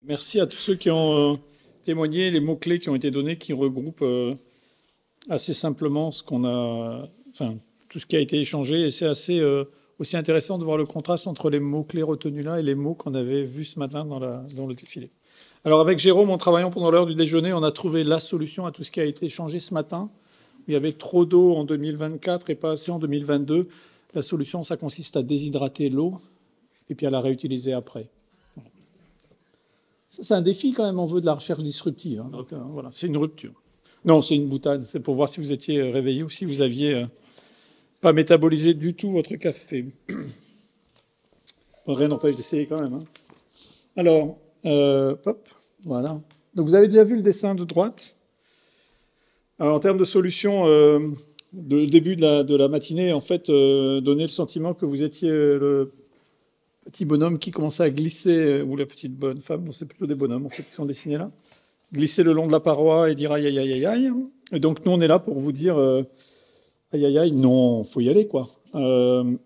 Merci à tous ceux qui ont témoigné, les mots-clés qui ont été donnés, qui regroupent assez simplement ce qu'on a, enfin, tout ce qui a été échangé. Et c'est assez aussi intéressant de voir le contraste entre les mots-clés retenus là et les mots qu'on avait vus ce matin dans le défilé. Alors avec Jérôme, en travaillant pendant l'heure du déjeuner, on a trouvé la solution à tout ce qui a été échangé ce matin. Il y avait trop d'eau en 2024 et pas assez en 2022. La solution, ça consiste à déshydrater l'eau et puis à la réutiliser après. C'est un défi quand même, on veut de la recherche disruptive. Hein. Donc, voilà, c'est une rupture. Non, c'est une boutade. C'est pour voir si vous étiez réveillé ou si vous aviez pas métabolisé du tout votre café. Rien n'empêche d'essayer quand même. Hein. Alors, hop, voilà. Donc vous avez déjà vu le dessin de droite. Alors, en termes de solution, de début de la matinée, en fait, donnait le sentiment que vous étiez le petit bonhomme qui commençait à glisser, ou la petite bonne femme, c'est plutôt des bonhommes en fait qui sont dessinés là, glisser le long de la paroi et dire aïe aïe aïe aïe aïe. Et donc nous on est là pour vous dire aïe aïe aïe, non, faut y aller quoi. On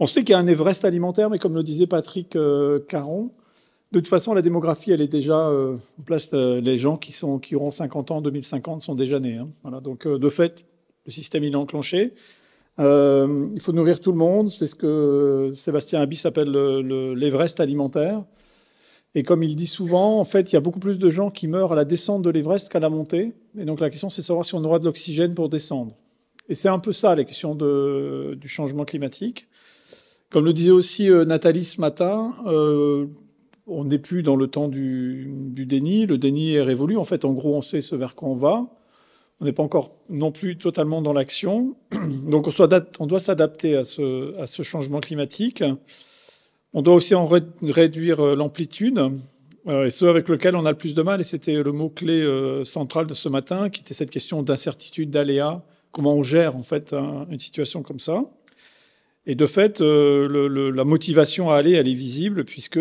sait qu'il y a un Everest alimentaire, mais comme le disait Patrick Caron, de toute façon la démographie elle est déjà en place. Les gens qui auront 50 ans en 2050 sont déjà nés. Hein. Voilà, donc de fait le système il est enclenché. Il faut nourrir tout le monde, c'est ce que Sébastien Habis appelle l'Everest alimentaire. Et comme il dit souvent, en fait, il y a beaucoup plus de gens qui meurent à la descente de l'Everest qu'à la montée. Et donc la question, c'est de savoir si on aura de l'oxygène pour descendre. Et c'est un peu ça, la question du changement climatique. Comme le disait aussi Nathalie ce matin, on n'est plus dans le temps du déni. Le déni est révolu. En fait, en gros, on sait ce vers quoi on va. On n'est pas encore non plus totalement dans l'action. Donc on doit s'adapter à ce changement climatique. On doit aussi en réduire l'amplitude, et ce avec lequel on a le plus de mal, et c'était le mot-clé central de ce matin, qui était cette question d'incertitude, d'aléa, comment on gère en fait une situation comme ça. Et de fait, la motivation à aller, elle est visible, puisque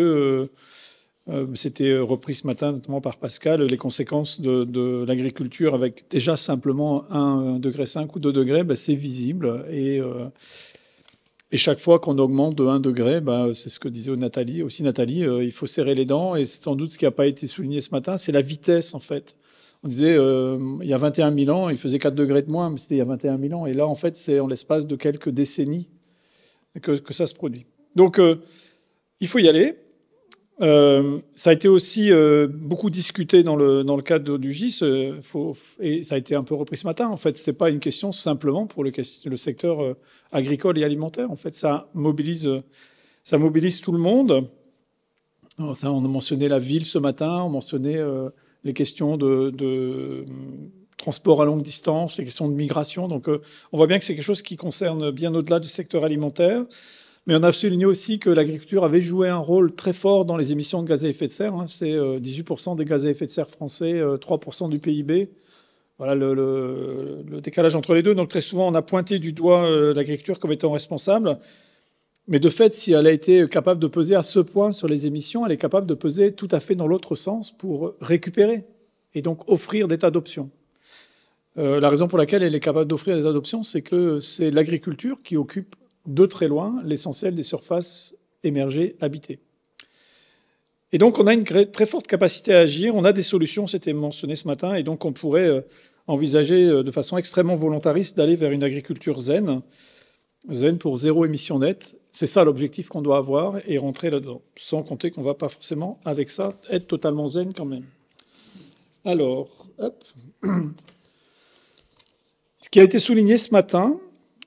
c'était repris ce matin, notamment par Pascal, les conséquences de l'agriculture avec déjà simplement 1,5 degré ou 2 degrés, ben, c'est visible. Et chaque fois qu'on augmente de 1 degré, ben, c'est ce que disait Nathalie, il faut serrer les dents. Et sans doute ce qui n'a pas été souligné ce matin, c'est la vitesse en fait. On disait, il y a 21 000 ans, il faisait 4 degrés de moins, mais c'était il y a 21 000 ans. Et là, en fait, c'est en l'espace de quelques décennies que ça se produit. Donc, il faut y aller. Ça a été aussi beaucoup discuté dans le cadre du GIS, et ça a été un peu repris ce matin. En fait, c'est pas une question simplement pour le secteur agricole et alimentaire. En fait, ça mobilise tout le monde. Alors, ça, on a mentionné la ville ce matin, on mentionnait les questions de transport à longue distance, les questions de migration. Donc, on voit bien que c'est quelque chose qui concerne bien au-delà du secteur alimentaire. Mais on a souligné aussi que l'agriculture avait joué un rôle très fort dans les émissions de gaz à effet de serre. Hein. C'est 18% des gaz à effet de serre français, 3% du PIB. Voilà le décalage entre les deux. Donc très souvent, on a pointé du doigt l'agriculture comme étant responsable. Mais de fait, si elle a été capable de peser à ce point sur les émissions, elle est capable de peser tout à fait dans l'autre sens pour récupérer et donc offrir des tas d'options. La raison pour laquelle elle est capable d'offrir des tas d'options, c'est que c'est l'agriculture qui occupe de très loin l'essentiel des surfaces émergées habitées. Et donc on a une très forte capacité à agir, on a des solutions, c'était mentionné ce matin, et donc on pourrait envisager de façon extrêmement volontariste d'aller vers une agriculture zen pour zéro émission nette. C'est ça l'objectif qu'on doit avoir et rentrer là-dedans, sans compter qu'on ne va pas forcément avec ça être totalement zen quand même. Alors, hop. Ce qui a été souligné ce matin,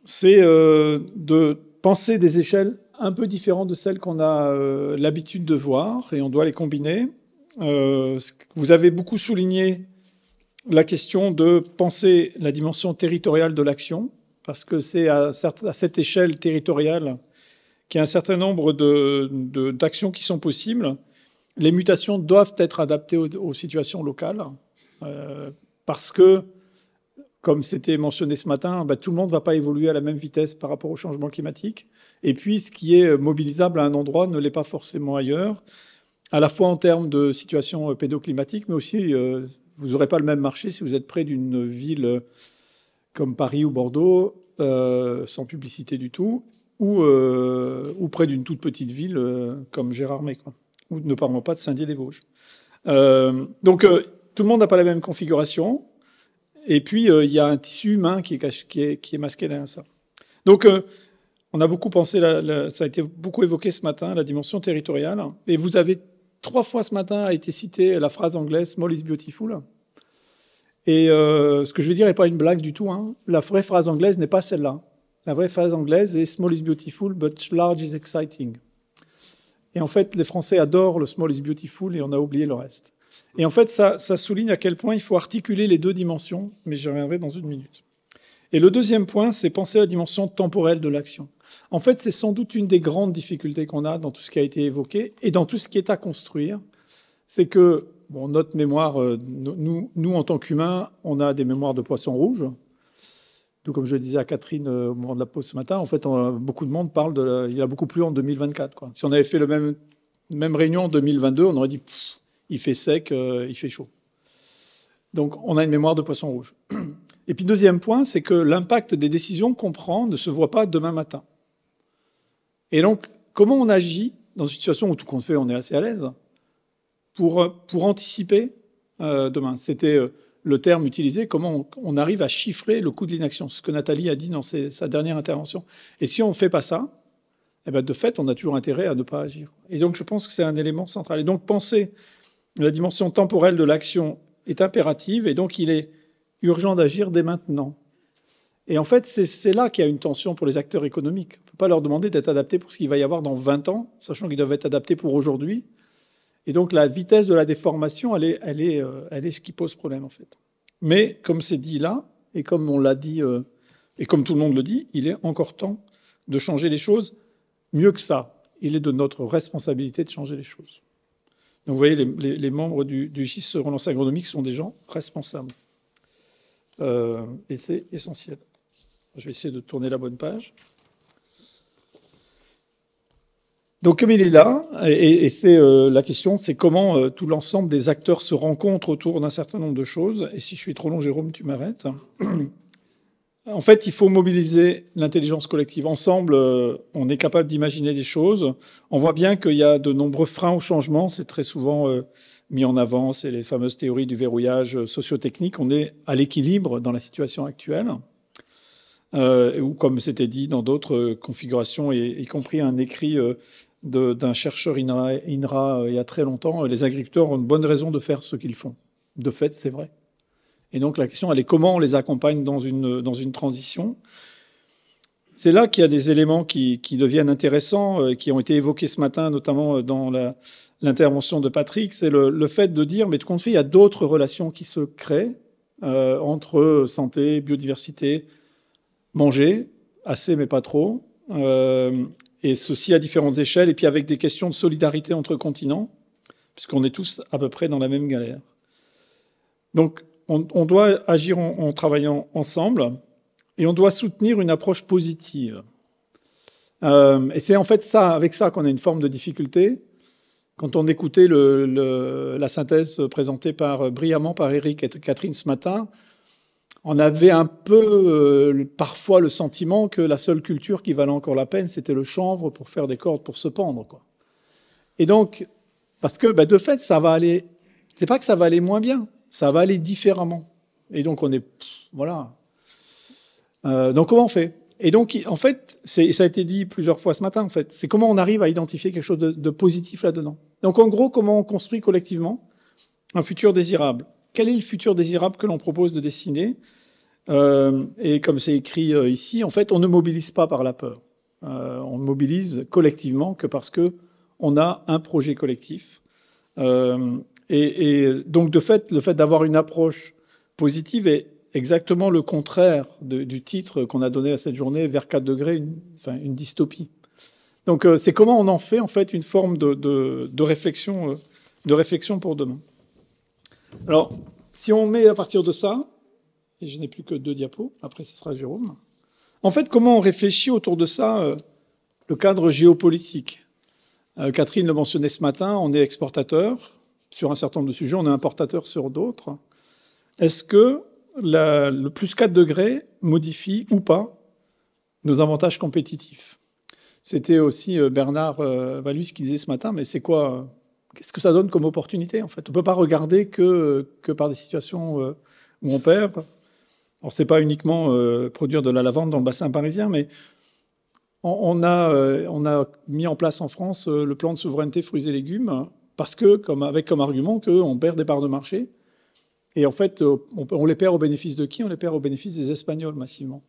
c'est de penser des échelles un peu différentes de celles qu'on a l'habitude de voir, et on doit les combiner. Vous avez beaucoup souligné la question de penser la dimension territoriale de l'action, parce que c'est à cette échelle territoriale qu'il y a un certain nombre d'actions qui sont possibles. Les mutations doivent être adaptées aux situations locales, parce que comme c'était mentionné ce matin, tout le monde ne va pas évoluer à la même vitesse par rapport au changement climatique. Et puis, ce qui est mobilisable à un endroit ne l'est pas forcément ailleurs, à la fois en termes de situation pédoclimatique, mais aussi, vous n'aurez pas le même marché si vous êtes près d'une ville comme Paris ou Bordeaux, sans publicité du tout, ou près d'une toute petite ville comme Gérardmer, quoi. ou ne parlons pas de Saint-Dié-des-Vosges. Donc, tout le monde n'a pas la même configuration. Et puis, il y a un tissu humain qui est masqué derrière ça. Donc, on a beaucoup pensé, ça a été beaucoup évoqué ce matin, la dimension territoriale. Et vous avez 3 fois ce matin a été citée la phrase anglaise « Small is beautiful ». Et ce que je vais dire n'est pas une blague du tout. Hein. La vraie phrase anglaise n'est pas celle-là. La vraie phrase anglaise est « Small is beautiful, but large is exciting ». Et en fait, les Français adorent le « small is beautiful » et on a oublié le reste. Et en fait, ça souligne à quel point il faut articuler les deux dimensions, mais j'y reviendrai dans une minute. Et le deuxième point, c'est penser à la dimension temporelle de l'action. En fait, c'est sans doute une des grandes difficultés qu'on a dans tout ce qui a été évoqué et dans tout ce qui est à construire. C'est que, bon, notre mémoire, nous en tant qu'humains, on a des mémoires de poissons rouges. Tout comme je le disais à Catherine au moment de la pause ce matin, en fait, beaucoup de monde parle il a beaucoup plu en 2024. Quoi. Si on avait fait la même réunion en 2022, on aurait dit il fait sec, il fait chaud. Donc, on a une mémoire de poisson rouge. Et puis, deuxième point, c'est que l'impact des décisions qu'on prend ne se voit pas demain matin. Et donc, comment on agit dans une situation où tout compte fait, on est assez à l'aise, pour anticiper demain? C'était le terme utilisé, comment on arrive à chiffrer le coût de l'inaction, ce que Nathalie a dit dans sa dernière intervention. Et si on ne fait pas ça, eh ben de fait, on a toujours intérêt à ne pas agir. Et donc, je pense que c'est un élément central. Et donc, penser la dimension temporelle de l'action est impérative, et donc il est urgent d'agir dès maintenant. Et en fait, c'est là qu'il y a une tension pour les acteurs économiques. On ne peut pas leur demander d'être adaptés pour ce qu'il va y avoir dans 20 ans, sachant qu'ils doivent être adaptés pour aujourd'hui. Et donc, la vitesse de la déformation, elle est ce qui pose problème, en fait. Mais, comme c'est dit là, et comme on l'a dit, et comme tout le monde le dit, il est encore temps de changer les choses. Mieux que ça, il est de notre responsabilité de changer les choses. Donc, vous voyez, les membres du GIS Relance Agronomique sont des gens responsables. Et c'est essentiel. Je vais essayer de tourner la bonne page. Donc, comme il est là, et c'est la question, c'est comment tout l'ensemble des acteurs se rencontrent autour d'un certain nombre de choses. Et si je suis trop long, Jérôme, tu m'arrêtes. En fait, il faut mobiliser l'intelligence collective. Ensemble, on est capable d'imaginer des choses. On voit bien qu'il y a de nombreux freins au changement. C'est très souvent mis en avant. C'est les fameuses théories du verrouillage socio-technique. On est à l'équilibre dans la situation actuelle. Ou comme c'était dit dans d'autres configurations, y compris un écrit d'un chercheur INRA il y a très longtemps, les agriculteurs ont une bonne raison de faire ce qu'ils font. De fait, c'est vrai. Et donc la question, elle est comment on les accompagne dans une transition. C'est là qu'il y a des éléments qui deviennent intéressants, qui ont été évoqués ce matin, notamment dans l'intervention de Patrick. C'est le fait de dire, mais tout compte fait, il y a d'autres relations qui se créent entre santé, biodiversité, manger, assez mais pas trop, et ceci à différentes échelles, et puis avec des questions de solidarité entre continents, puisqu'on est tous à peu près dans la même galère. Donc, on doit agir en travaillant ensemble, et on doit soutenir une approche positive. Et c'est en fait avec ça qu'on a une forme de difficulté. Quand on écoutait la synthèse présentée brillamment par Eric et Catherine ce matin, on avait un peu parfois le sentiment que la seule culture qui valait encore la peine, c'était le chanvre pour faire des cordes pour se pendre, quoi. Et donc, parce que de fait, ça va aller. C'est pas que ça va aller moins bien, ça va aller différemment. Et donc on est, voilà. Donc comment on fait? Et donc en fait, ça a été dit plusieurs fois ce matin. En fait, c'est comment on arrive à identifier quelque chose de positif là-dedans. Donc en gros, comment on construit collectivement un futur désirable? Quel est le futur désirable que l'on propose de dessiner? Et comme c'est écrit ici, en fait, on ne mobilise pas par la peur. On mobilise collectivement que parce que on a un projet collectif. Et donc, de fait, le fait d'avoir une approche positive est exactement le contraire du titre qu'on a donné à cette journée, vers 4 degrés, une dystopie. Donc, c'est comment on en fait, en fait, une forme de réflexion pour demain. Alors, si on met à partir de ça, et je n'ai plus que 2 diapos, après ce sera Jérôme. En fait, comment on réfléchit autour de ça, le cadre géopolitique? Catherine le mentionnait ce matin, on est exportateur sur un certain nombre de sujets, on est importateur sur d'autres. Est-ce que le plus 4 degrés modifie ou pas nos avantages compétitifs? C'était aussi Bernard Valus qui disait ce matin, mais c'est quoi qu'est-ce que ça donne comme opportunité, en fait? On ne peut pas regarder que par des situations où on perd. Alors, ce n'est pas uniquement produire de la lavande dans le bassin parisien, mais on a mis en place en France le plan de souveraineté fruits et légumes parce que, avec comme argument qu'on perd des parts de marché. Et en fait, on les perd au bénéfice de qui? On les perd au bénéfice des Espagnols, massivement.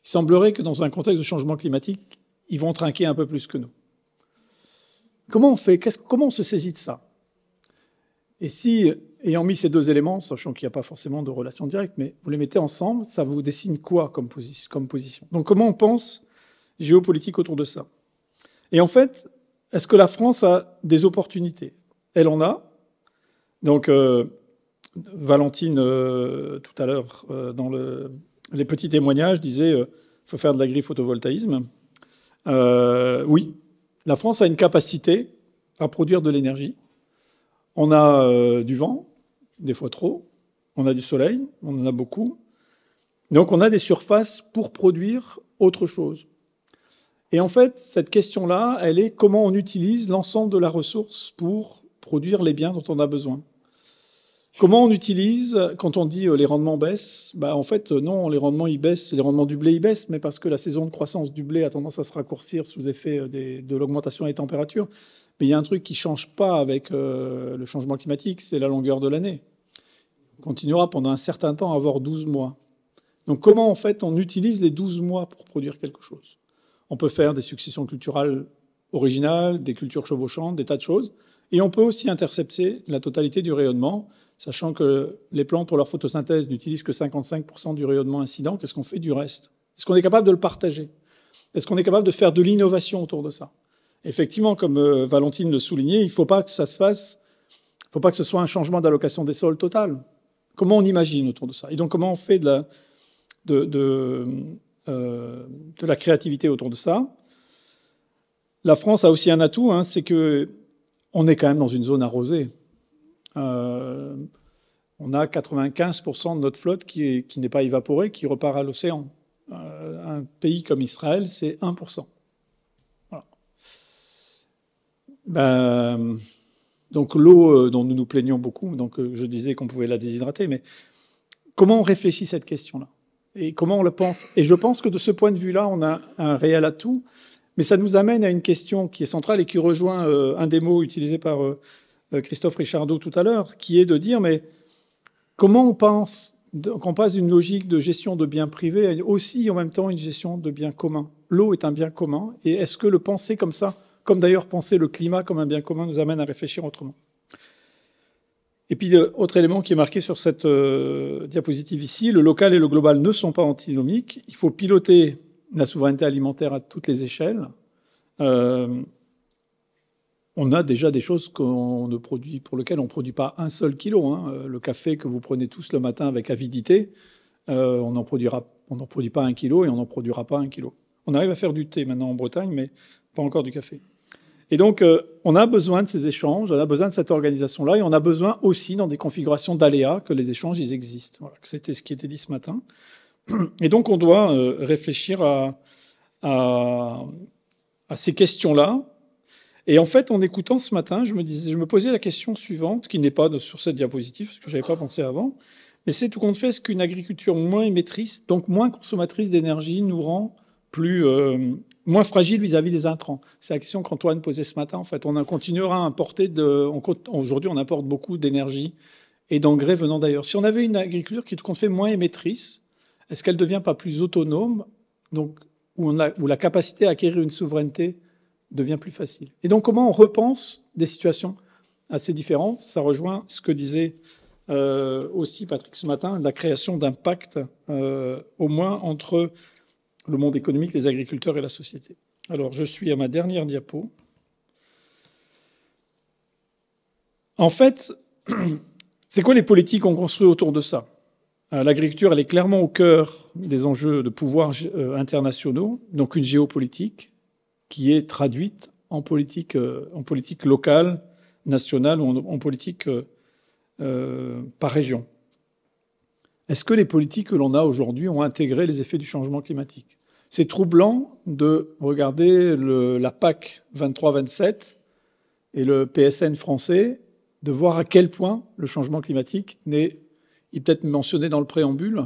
Il semblerait que dans un contexte de changement climatique, ils vont trinquer un peu plus que nous. Comment on fait? Comment on se saisit de ça? Et si, ayant mis ces deux éléments, sachant qu'il n'y a pas forcément de relation directe, mais vous les mettez ensemble, ça vous dessine quoi comme position? Donc comment on pense géopolitique autour de ça? Et en fait, est-ce que la France a des opportunités? Elle en a. Donc, Valentine, tout à l'heure, dans les petits témoignages, disait il faut faire de l'agri-photovoltaïsme. Oui, la France a une capacité à produire de l'énergie. On a du vent, des fois trop. On a du soleil, on en a beaucoup. Donc on a des surfaces pour produire autre chose. Et en fait, cette question-là, elle est comment on utilise l'ensemble de la ressource pour produire les biens dont on a besoin. Comment on utilise, quand on dit les rendements baissent, en fait, non, les rendements ils baissent, les rendements du blé ils baissent, mais parce que la saison de croissance du blé a tendance à se raccourcir sous effet de l'augmentation des températures. Mais il y a un truc qui ne change pas avec le changement climatique, c'est la longueur de l'année. On continuera pendant un certain temps à avoir 12 mois. Donc comment, en fait, on utilise les 12 mois pour produire quelque chose? On peut faire des successions culturales originales, des cultures chevauchantes, des tas de choses. Et on peut aussi intercepter la totalité du rayonnement, sachant que les plantes, pour leur photosynthèse, n'utilisent que 55% du rayonnement incident. Qu'est-ce qu'on fait du reste? Est-ce qu'on est capable de le partager? Est-ce qu'on est capable de faire de l'innovation autour de ça? Effectivement, comme Valentine le soulignait, il ne faut pas que ça se fasse, il ne faut pas que ce soit un changement d'allocation des sols total. Comment on imagine autour de ça? Et donc, comment on fait de la créativité autour de ça? La France a aussi un atout, c'est qu'on est quand même dans une zone arrosée. On a 95% de notre flotte qui n'est pas évaporée, qui repart à l'océan. Un pays comme Israël, c'est 1%. Voilà. Donc l'eau dont nous nous plaignons beaucoup, donc je disais qu'on pouvait la déshydrater, mais comment on réfléchit cette question-là? Et comment on le pense? Et je pense que de ce point de vue-là, on a un réel atout, mais ça nous amène à une question qui est centrale et qui rejoint un des mots utilisés par Christophe Richardot tout à l'heure, qui est de dire, mais comment on pense qu'on passe d'une logique de gestion de biens privés à aussi en même temps une gestion de biens communs? L'eau est un bien commun, et est-ce que le penser comme ça, comme d'ailleurs penser le climat comme un bien commun, nous amène à réfléchir autrement? Et puis, autre élément qui est marqué sur cette diapositive ici, le local et le global ne sont pas antinomiques. Il faut piloter la souveraineté alimentaire à toutes les échelles. On a déjà des choses qu'on ne produit, pour lesquelles on ne produit pas un seul kilo. Le café que vous prenez tous le matin avec avidité, on n'en produit pas 1 kilo et on n'en produira pas 1 kilo. On arrive à faire du thé maintenant en Bretagne, mais pas encore du café. Et donc, on a besoin de ces échanges, on a besoin de cette organisation-là, et on a besoin aussi, dans des configurations d'aléas, que les échanges, ils existent. Voilà, c'était ce qui était dit ce matin. Et donc, on doit réfléchir à ces questions-là. Et en fait, en écoutant ce matin, je me posais la question suivante, qui n'est pas sur cette diapositive, parce que je n'avais pas pensé avant, mais c'est tout compte fait, est-ce qu'une agriculture moins émettrice, donc moins consommatrice d'énergie, nous rend moins fragile vis-à-vis des intrants? C'est la question qu'Antoine posait ce matin. En fait, on continuera à importer aujourd'hui, on importe beaucoup d'énergie et d'engrais venant d'ailleurs. Si on avait une agriculture qui, tout compte fait, moins émettrice, est-ce qu'elle ne devient pas plus autonome, donc où la capacité à acquérir une souveraineté devient plus facile? Et donc, comment on repense des situations assez différentes? Ça rejoint ce que disait aussi Patrick ce matin, la création d'un pacte, au moins entre le monde économique, les agriculteurs et la société. Alors, je suis à ma dernière diapo. En fait, c'est quoi les politiques qu'on construit autour de ça? L'agriculture, elle est clairement au cœur des enjeux de pouvoir internationaux, donc une géopolitique qui est traduite en politique locale, nationale, ou en politique par région. Est-ce que les politiques que l'on a aujourd'hui ont intégré les effets du changement climatique? C'est troublant de regarder la PAC 23-27 et le PSN français, de voir à quel point le changement climatique il est peut-être mentionné dans le préambule,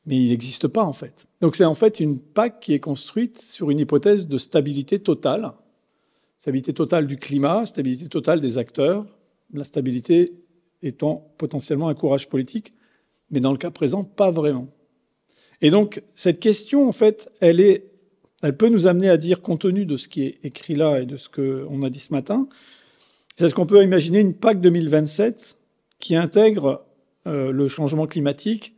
mais il n'existe pas en fait. Donc c'est en fait une PAC qui est construite sur une hypothèse de stabilité totale du climat, stabilité totale des acteurs, la stabilité étant potentiellement un courage politique, mais dans le cas présent, pas vraiment. Et donc cette question, en fait, elle peut nous amener à dire, compte tenu de ce qui est écrit là et de ce qu'on a dit ce matin, c'est est-ce qu'on peut imaginer une PAC 2027 qui intègre le changement climatique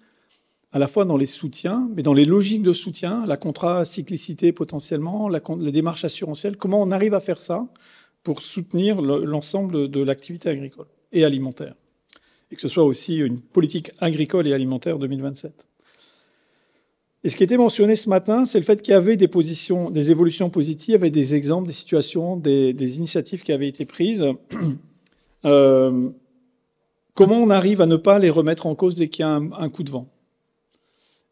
à la fois dans les soutiens, mais dans les logiques de soutien, la contracyclicité potentiellement, la démarche assurantielle. Comment on arrive à faire ça pour soutenir l'ensemble de l'activité agricole et alimentaire, et que ce soit aussi une politique agricole et alimentaire 2027. Et ce qui était mentionné ce matin, c'est le fait qu'il y avait des évolutions positives, il y avait des exemples, des situations, des initiatives qui avaient été prises. Comment on arrive à ne pas les remettre en cause dès qu'il y a un coup de vent?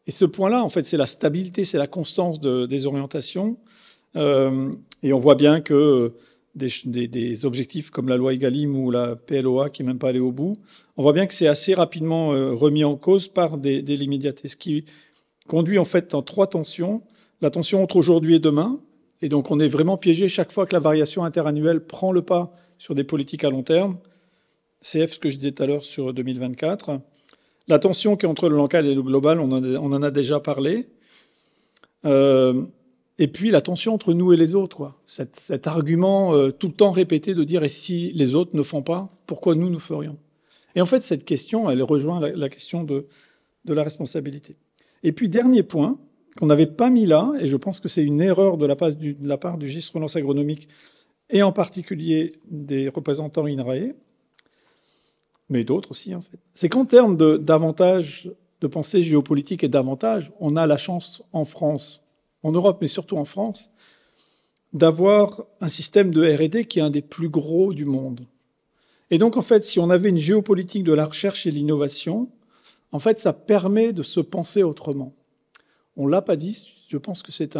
Et ce point-là, en fait, c'est la stabilité, c'est la constance des orientations. Et on voit bien que des objectifs comme la loi Egalim ou la PLOA, qui n'est même pas allée au bout, on voit bien que c'est assez rapidement remis en cause par des l'immédiateté. Ce qui conduit en fait en trois tensions. La tension entre aujourd'hui et demain. Et donc on est vraiment piégé chaque fois que la variation interannuelle prend le pas sur des politiques à long terme. CF, ce que je disais tout à l'heure sur 2024. La tension qui est entre le local et le global, on en a déjà parlé. Et puis la tension entre nous et les autres, quoi. Cet argument tout le temps répété de dire « et si les autres ne font pas, pourquoi nous ferions ?» Et en fait, cette question, elle rejoint la question de la responsabilité. Et puis, dernier point, qu'on n'avait pas mis là, et je pense que c'est une erreur de la part du GIS Relance Agronomique, et en particulier des représentants INRAE, mais d'autres aussi, en fait. C'est qu'en termes d'avantages de pensée géopolitique et d'avantages, on a la chance en France, en Europe, mais surtout en France, d'avoir un système de R&D qui est un des plus gros du monde. Et donc, en fait, si on avait une géopolitique de la recherche et de l'innovation, en fait, ça permet de se penser autrement. On ne l'a pas dit, je pense que c'est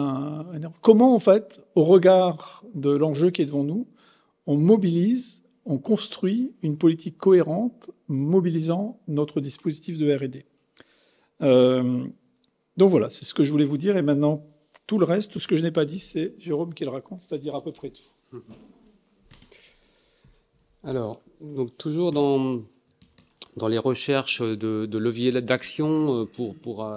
Comment, en fait, au regard de l'enjeu qui est devant nous, on mobilise, on construit une politique cohérente, mobilisant notre dispositif de R&D. Donc voilà, c'est ce que je voulais vous dire. Et maintenant, tout le reste, tout ce que je n'ai pas dit, c'est Jérôme qui le raconte, c'est-à-dire à peu près tout. Alors, donc toujours dans les recherches de leviers d'action pour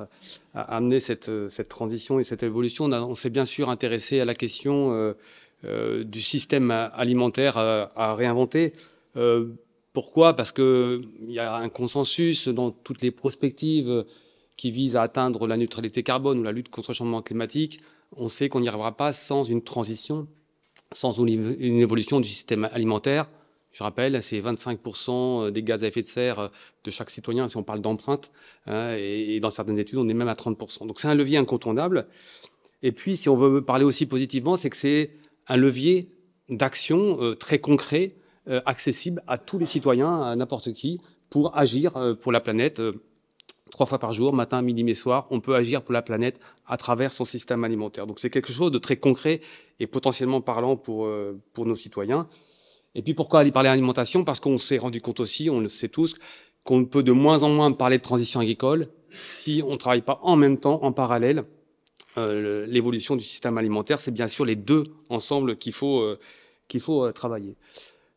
amener cette transition et cette évolution, on s'est bien sûr intéressé à la question du système alimentaire à réinventer. Pourquoi? Parce qu'il y a un consensus dans toutes les prospectives qui visent à atteindre la neutralité carbone ou la lutte contre le changement climatique. On sait qu'on n'y arrivera pas sans une transition, sans une évolution du système alimentaire. Je rappelle, c'est 25% des gaz à effet de serre de chaque citoyen si on parle d'empreinte, hein, et dans certaines études, on est même à 30%. Donc c'est un levier incontournable. Et puis, si on veut parler aussi positivement, c'est que c'est un levier d'action très concret, accessible à tous les citoyens, à n'importe qui, pour agir pour la planète 3 fois par jour, matin, midi, et soir. On peut agir pour la planète à travers son système alimentaire. Donc c'est quelque chose de très concret et potentiellement parlant pour nos citoyens. Et puis pourquoi aller parler d'alimentation? Parce qu'on s'est rendu compte aussi, on le sait tous, qu'on peut de moins en moins parler de transition agricole si on ne travaille pas en même temps, en parallèle, l'évolution du système alimentaire. C'est bien sûr les deux ensemble qu'il faut travailler.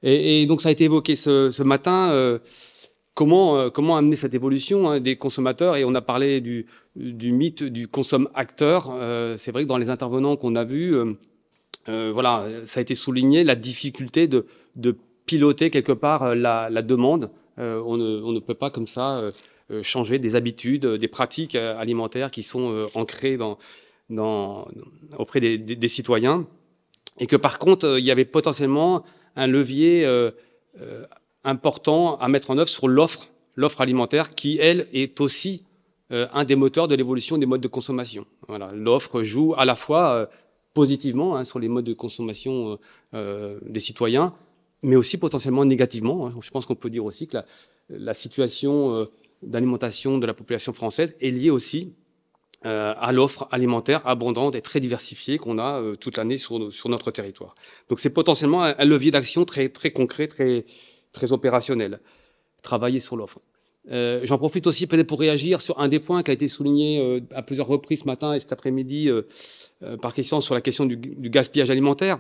Et donc ça a été évoqué ce matin, comment amener cette évolution des consommateurs. Et on a parlé du mythe du consomme-acteur. C'est vrai que dans les intervenants qu'on a vus, voilà, ça a été souligné, la difficulté de piloter quelque part la demande. On ne peut pas comme ça changer des habitudes, des pratiques alimentaires qui sont ancrées auprès des citoyens. Et que par contre, il y avait potentiellement un levier important à mettre en œuvre sur l'offre alimentaire qui, elle, est aussi un des moteurs de l'évolution des modes de consommation. Voilà, l'offre joue à la fois positivement sur les modes de consommation des citoyens, mais aussi potentiellement négativement. Je pense qu'on peut dire aussi que la situation d'alimentation de la population française est liée aussi à l'offre alimentaire abondante et très diversifiée qu'on a toute l'année sur notre territoire. Donc c'est potentiellement un levier d'action très, très concret, très, très opérationnel. Travailler sur l'offre. J'en profite aussi peut-être pour réagir sur un des points qui a été souligné à plusieurs reprises ce matin et cet après-midi par question sur la question du gaspillage alimentaire,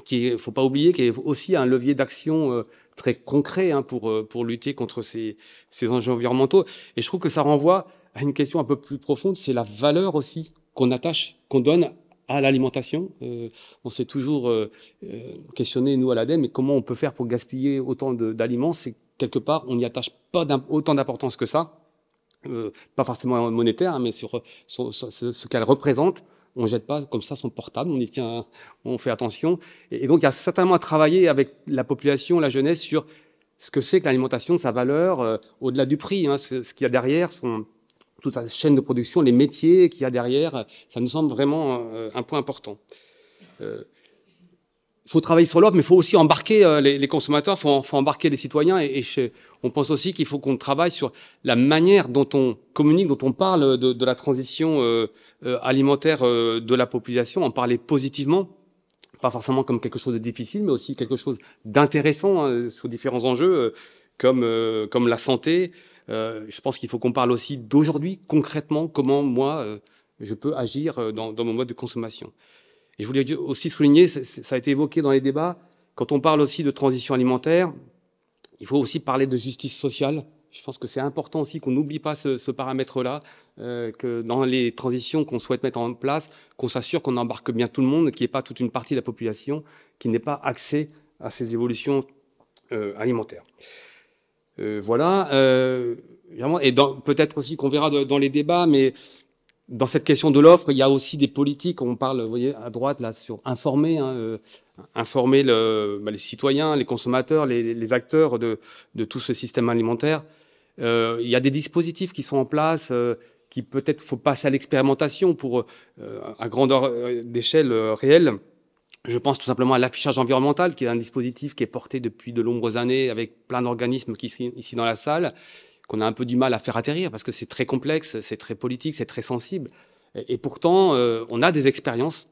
qui ne faut pas oublier, qui est aussi un levier d'action très concret pour lutter contre ces enjeux environnementaux. Et je trouve que ça renvoie à une question un peu plus profonde, c'est la valeur aussi qu'on attache, qu'on donne à l'alimentation. On s'est toujours questionné, nous, à l'ADEME, mais comment on peut faire pour gaspiller autant d'aliments? C'est quelque part, on n'y attache pas autant d'importance que ça, pas forcément monétaire, mais sur ce qu'elle représente. On ne jette pas comme ça son portable, on y tient, on fait attention. Et donc, il y a certainement à travailler avec la population, la jeunesse, sur ce que c'est que l'alimentation, sa valeur, au-delà du prix, ce qu'il y a derrière, toute sa chaîne de production, les métiers qu'il y a derrière, ça nous semble vraiment un point important. Il faut travailler sur l'offre, mais il faut aussi embarquer les consommateurs, il faut embarquer les citoyens. On pense aussi qu'il faut qu'on travaille sur la manière dont on communique, dont on parle de la transition alimentaire de la population, en parler positivement, pas forcément comme quelque chose de difficile, mais aussi quelque chose d'intéressant sur différents enjeux comme la santé. Je pense qu'il faut qu'on parle aussi d'aujourd'hui, concrètement, comment moi, je peux agir dans mon mode de consommation. Et je voulais aussi souligner, ça a été évoqué dans les débats, quand on parle aussi de transition alimentaire, il faut aussi parler de justice sociale. Je pense que c'est important aussi qu'on n'oublie pas ce paramètre-là, que dans les transitions qu'on souhaite mettre en place, qu'on s'assure qu'on embarque bien tout le monde, qu'il n'y ait pas toute une partie de la population qui n'ait pas accès à ces évolutions alimentaires. Voilà. Et peut-être aussi qu'on verra dans les débats, mais dans cette question de l'offre, il y a aussi des politiques. On parle, vous voyez, à droite, là, sur informer, informer les citoyens, les consommateurs, les acteurs de tout ce système alimentaire. Il y a des dispositifs qui sont en place, qui peut-être faut passer à l'expérimentation pour, à grandeur d'échelle réelle. Je pense tout simplement à l'affichage environnemental, qui est un dispositif qui est porté depuis de nombreuses années avec plein d'organismes qui sont ici dans la salle, qu'on a un peu du mal à faire atterrir parce que c'est très complexe, c'est très politique, c'est très sensible. Et pourtant, on a des expériences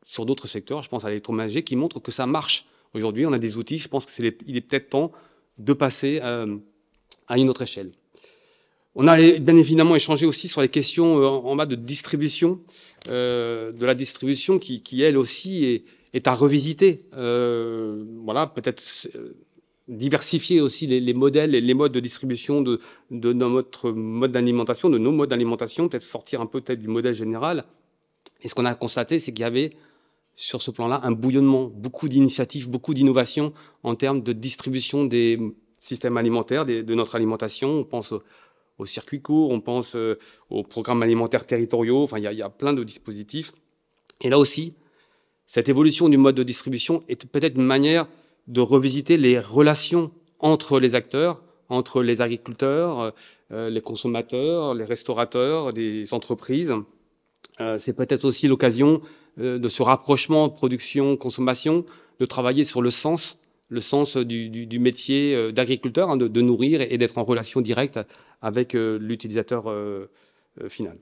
sur d'autres secteurs, je pense à l'électroménager, qui montrent que ça marche. Aujourd'hui, on a des outils, je pense qu'il est peut-être temps de passer à une autre échelle. On a bien évidemment échangé aussi sur les questions en bas de distribution, de la distribution qui elle aussi est à revisiter. Voilà, peut-être diversifier aussi les modèles et les modes de distribution de notre mode d'alimentation, de nos modes d'alimentation, peut-être sortir un peu du modèle général. Et ce qu'on a constaté, c'est qu'il y avait sur ce plan-là un bouillonnement, beaucoup d'initiatives, beaucoup d'innovations en termes de distribution des systèmes alimentaires, de notre alimentation. On pense aux circuits courts, on pense aux programmes alimentaires territoriaux, enfin il y a plein de dispositifs. Et là aussi, cette évolution du mode de distribution est peut-être une manière de revisiter les relations entre les acteurs, entre les agriculteurs, les consommateurs, les restaurateurs, les entreprises. C'est peut-être aussi l'occasion de ce rapprochement production-consommation, de travailler sur le sens du métier d'agriculteur, de nourrir et d'être en relation directe avec l'utilisateur final.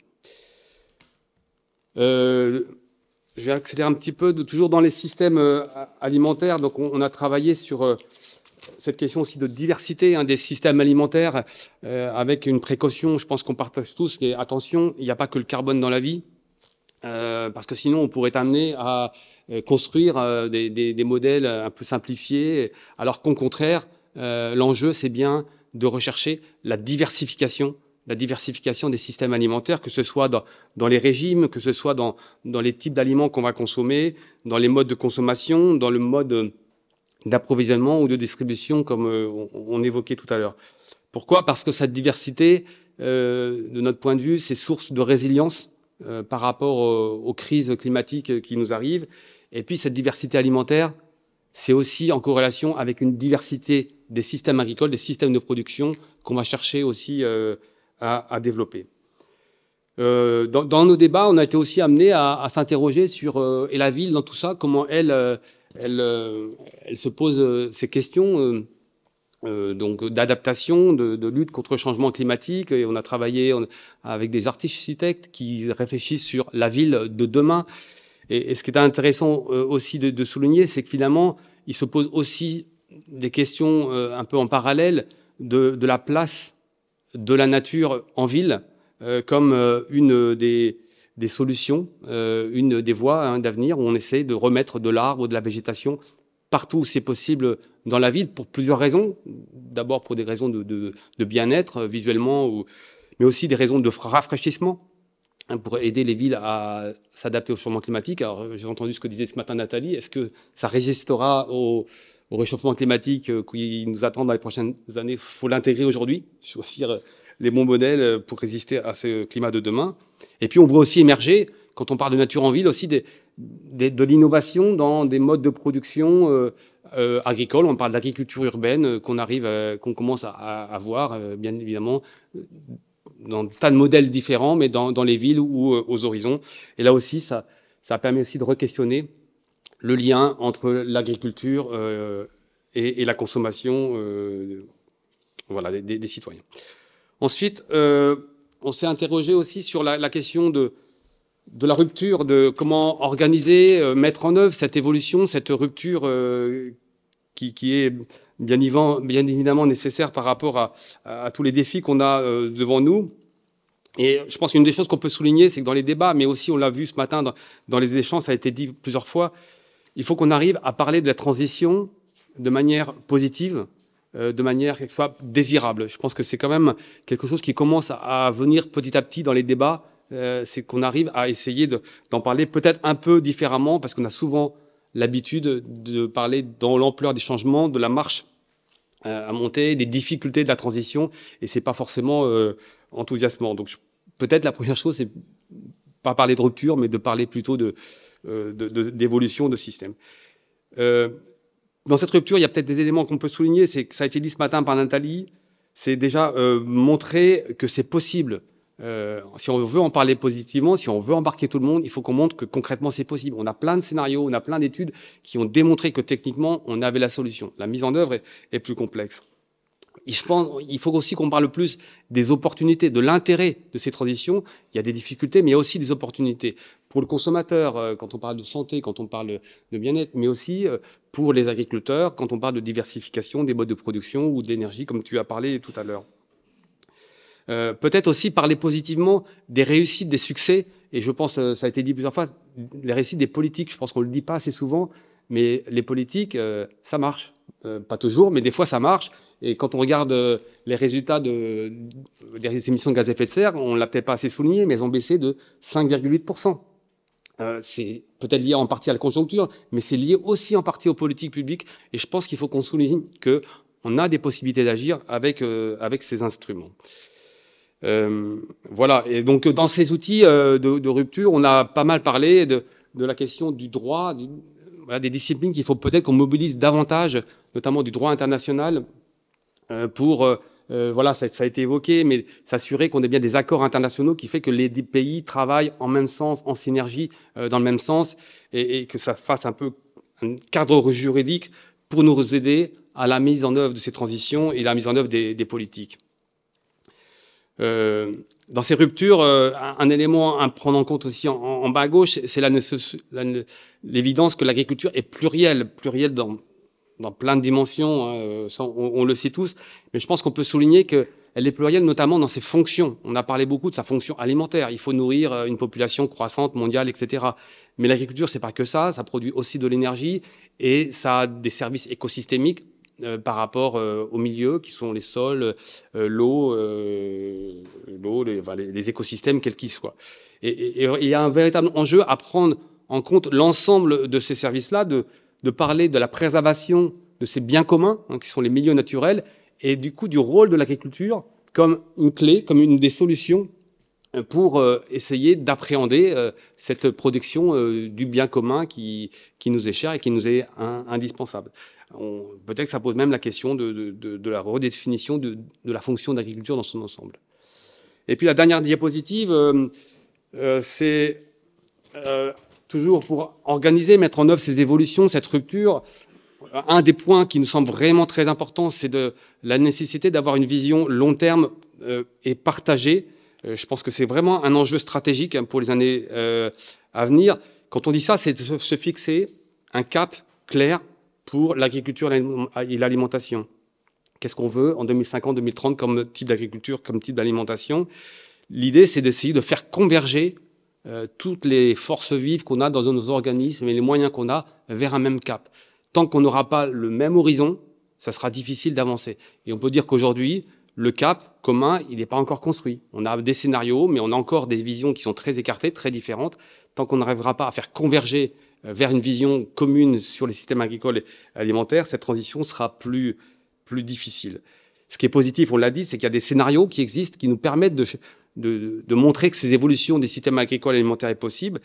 Je vais accélérer un petit peu, toujours dans les systèmes alimentaires. Donc, on a travaillé sur cette question aussi de diversité des systèmes alimentaires avec une précaution, je pense qu'on partage tous, qui est attention, il n'y a pas que le carbone dans la vie, parce que sinon on pourrait être amené à construire des modèles un peu simplifiés, alors qu'au contraire, l'enjeu, c'est bien de rechercher la diversification des systèmes alimentaires, que ce soit dans les régimes, que ce soit dans les types d'aliments qu'on va consommer, dans les modes de consommation, dans le mode d'approvisionnement ou de distribution, comme on évoquait tout à l'heure. Pourquoi ? Parce que cette diversité, de notre point de vue, c'est source de résilience par rapport aux crises climatiques qui nous arrivent. Et puis cette diversité alimentaire, c'est aussi en corrélation avec une diversité des systèmes agricoles, des systèmes de production qu'on va chercher aussi à développer. Dans nos débats, on a été aussi amené à s'interroger sur et la ville dans tout ça, comment elle se pose ces questions donc d'adaptation, de lutte contre le changement climatique. Et on a travaillé avec des architectes qui réfléchissent sur la ville de demain. Et ce qui est intéressant aussi de souligner, c'est que finalement, il se pose aussi des questions un peu en parallèle de la place de la nature en ville comme une des solutions, une des voies d'avenir où on essaie de remettre de l'arbre ou de la végétation partout où c'est possible dans la ville pour plusieurs raisons. D'abord pour des raisons de bien-être visuellement, mais aussi des raisons de rafraîchissement, pour aider les villes à s'adapter au changement climatique. Alors, j'ai entendu ce que disait ce matin Nathalie. Est-ce que ça résistera au réchauffement climatique qui nous attend dans les prochaines années? Il faut l'intégrer aujourd'hui, choisir les bons modèles pour résister à ce climat de demain. Et puis, on voit aussi émerger, quand on parle de nature en ville, aussi de l'innovation dans des modes de production agricole. On parle d'agriculture urbaine qu'on commence à voir, bien évidemment, dans des tas de modèles différents, mais dans les villes ou aux horizons. Et là aussi, ça permet aussi de re-questionner le lien entre l'agriculture et la consommation voilà, des citoyens. Ensuite, on s'est interrogé aussi sur la question de la rupture, de comment organiser, mettre en œuvre cette évolution, cette rupture qui est bien évidemment nécessaire par rapport à tous les défis qu'on a devant nous. Et je pense qu'une des choses qu'on peut souligner, c'est que dans les débats, mais aussi on l'a vu ce matin dans les échanges, ça a été dit plusieurs fois, il faut qu'on arrive à parler de la transition de manière positive, de manière qu'elle soit désirable. Je pense que c'est quand même quelque chose qui commence à venir petit à petit dans les débats, c'est qu'on arrive à essayer d'en parler peut-être un peu différemment, parce qu'on a souvent l'habitude de parler dans l'ampleur des changements, de la marche à monter, des difficultés de la transition, et c'est pas forcément enthousiasmant. Donc peut-être la première chose, c'est pas parler de rupture, mais de parler plutôt d'évolution de système. Dans cette rupture, il y a peut-être des éléments qu'on peut souligner, c'est que ça a été dit ce matin par Nathalie, c'est déjà montrer que c'est possible. Si on veut en parler positivement, si on veut embarquer tout le monde, il faut qu'on montre que concrètement c'est possible. On a plein de scénarios, on a plein d'études qui ont démontré que techniquement on avait la solution. La mise en œuvre est plus complexe. Et je pense, il faut aussi qu'on parle plus des opportunités, de l'intérêt de ces transitions. Il y a des difficultés, mais il y a aussi des opportunités pour le consommateur, quand on parle de santé, quand on parle de bien-être, mais aussi pour les agriculteurs, quand on parle de diversification des modes de production ou de l'énergie, comme tu as parlé tout à l'heure. Peut-être aussi parler positivement des réussites, des succès, et je pense, ça a été dit plusieurs fois, les réussites des politiques, je pense qu'on ne le dit pas assez souvent, mais les politiques, ça marche. Pas toujours, mais des fois ça marche. Et quand on regarde les résultats des émissions de gaz à effet de serre, on ne l'a peut-être pas assez souligné, mais elles ont baissé de 5,8%. C'est peut-être lié en partie à la conjoncture, mais c'est lié aussi en partie aux politiques publiques. Et je pense qu'il faut qu'on souligne qu'on a des possibilités d'agir avec ces instruments. Voilà. Et donc, dans ces outils de rupture, on a pas mal parlé de la question du droit, voilà, des disciplines qu'il faut peut-être qu'on mobilise davantage, notamment du droit international, pour, voilà, ça a été évoqué, mais s'assurer qu'on ait bien des accords internationaux qui fait que les pays travaillent en même sens, en synergie, dans le même sens, et que ça fasse un peu un cadre juridique pour nous aider à la mise en œuvre de ces transitions et la mise en œuvre des politiques. Dans ces ruptures, un élément à prendre en compte aussi en bas à gauche, c'est l'évidence que l'agriculture est plurielle dans plein de dimensions, hein, on le sait tous, mais je pense qu'on peut souligner qu'elle est plurielle notamment dans ses fonctions. On a parlé beaucoup de sa fonction alimentaire. Il faut nourrir une population croissante, mondiale, etc. Mais l'agriculture, c'est pas que ça produit aussi de l'énergie et ça a des services écosystémiques par rapport aux milieux qui sont les sols, l'eau, les écosystèmes quels qu'ils soient. Et il y a un véritable enjeu à prendre en compte l'ensemble de ces services-là, de parler de la préservation de ces biens communs, hein, qui sont les milieux naturels, et du coup du rôle de l'agriculture comme une clé, comme une des solutions pour essayer d'appréhender cette production du bien commun qui nous est cher et qui nous est indispensable. Peut-être que ça pose même la question de la redéfinition de la fonction d'agriculture dans son ensemble. Et puis la dernière diapositive, c'est toujours pour organiser, mettre en œuvre ces évolutions, cette rupture. un des points qui nous semble vraiment très important, c'est la nécessité d'avoir une vision long terme et partagée. Je pense que c'est vraiment un enjeu stratégique pour les années à venir. Quand on dit ça, c'est de se fixer un cap clair pour l'agriculture et l'alimentation. Qu'est-ce qu'on veut en 2050, 2030 comme type d'agriculture, comme type d'alimentation? L'idée, c'est d'essayer de faire converger toutes les forces vives qu'on a dans nos organismes et les moyens qu'on a vers un même cap. Tant qu'on n'aura pas le même horizon, ça sera difficile d'avancer. Et on peut dire qu'aujourd'hui, le cap commun, il n'est pas encore construit. On a des scénarios, mais on a encore des visions qui sont très écartées, très différentes. Tant qu'on n'arrivera pas à faire converger vers une vision commune sur les systèmes agricoles et alimentaires, cette transition sera plus difficile. Ce qui est positif, on l'a dit, c'est qu'il y a des scénarios qui existent, qui nous permettent de montrer que ces évolutions des systèmes agricoles et alimentaires est possible.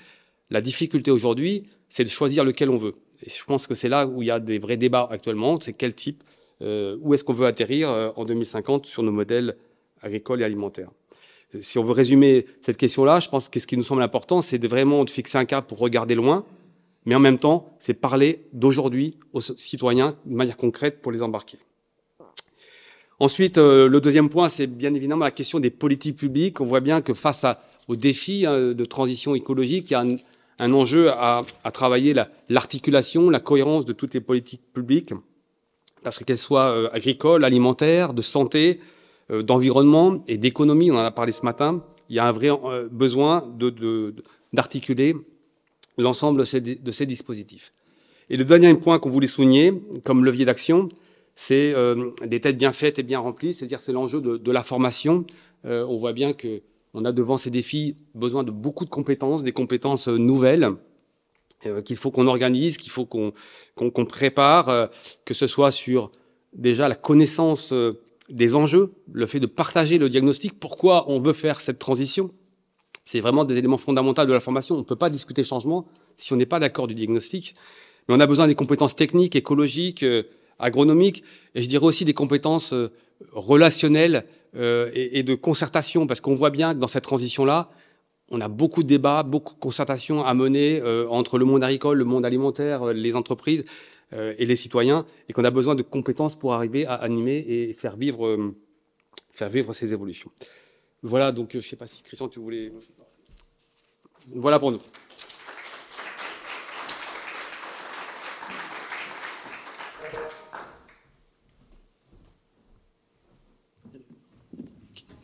La difficulté aujourd'hui, c'est de choisir lequel on veut. Et je pense que c'est là où il y a des vrais débats actuellement, c'est quel type, où est-ce qu'on veut atterrir en 2050 sur nos modèles agricoles et alimentaires. Si on veut résumer cette question-là, je pense que ce qui nous semble important, c'est vraiment de fixer un cap pour regarder loin, mais en même temps, c'est parler d'aujourd'hui aux citoyens de manière concrète pour les embarquer. Ensuite, le deuxième point, c'est bien évidemment la question des politiques publiques. On voit bien que face aux défis de transition écologique, il y a un enjeu à travailler l'articulation, la cohérence de toutes les politiques publiques, parce que qu'elles soient agricoles, alimentaires, de santé, d'environnement et d'économie, on en a parlé ce matin, il y a un vrai besoin d'articuler l'ensemble de ces dispositifs. Et le dernier point qu'on voulait souligner comme levier d'action, c'est des têtes bien faites et bien remplies, c'est-à-dire c'est l'enjeu de la formation. On voit bien qu'on a devant ces défis besoin de beaucoup de compétences, des compétences nouvelles, qu'il faut qu'on organise, qu'il faut qu'on prépare, que ce soit sur déjà la connaissance des enjeux, le fait de partager le diagnostic, pourquoi on veut faire cette transition. C'est vraiment des éléments fondamentaux de la formation. On ne peut pas discuter changement si on n'est pas d'accord du diagnostic. Mais on a besoin des compétences techniques, écologiques, agronomiques, et je dirais aussi des compétences relationnelles et de concertation, parce qu'on voit bien que dans cette transition-là, on a beaucoup de débats, beaucoup de concertations à mener entre le monde agricole, le monde alimentaire, les entreprises et les citoyens, et qu'on a besoin de compétences pour arriver à animer et faire vivre ces évolutions. Voilà, donc je ne sais pas si Christian, tu voulais... Voilà pour nous.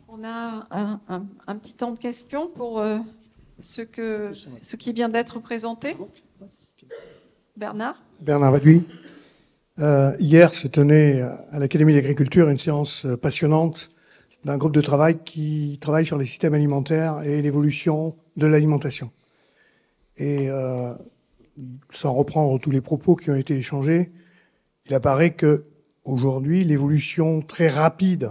On a un petit temps de questions pour ce qui vient d'être présenté. Bernard Vaduy. Hier se tenait à l'Académie d'agriculture une séance passionnante d'un groupe de travail qui travaille sur les systèmes alimentaires et l'évolution de l'alimentation. Et sans reprendre tous les propos qui ont été échangés, il apparaît que aujourd'hui l'évolution très rapide